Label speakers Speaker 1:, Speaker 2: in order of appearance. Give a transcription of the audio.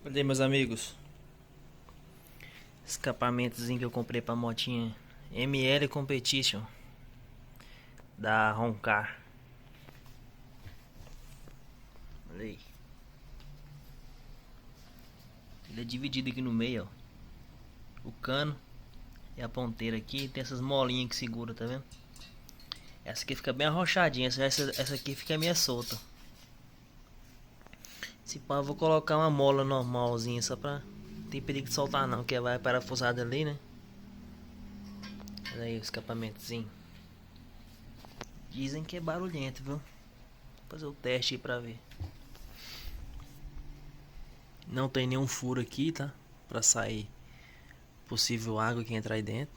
Speaker 1: Olha aí, meus amigos. Escapamentozinho que eu comprei pra motinha ML Competition da Roncar. Olha aí. Ele é dividido aqui no meio, ó. O cano e a ponteira aqui. Tem essas molinhas que segura, tá vendo? Essa aqui fica bem arrochadinha. Essa aqui fica meio solta. Se pá, eu vou colocar uma mola normalzinha só pra... Não tem perigo de soltar não, que vai parafusada ali, né? Olha aí o escapamentozinho. Dizem que é barulhento, viu? Vou fazer o teste aí pra ver. Não tem nenhum furo aqui, tá? Pra sair possível água que entrar aí dentro.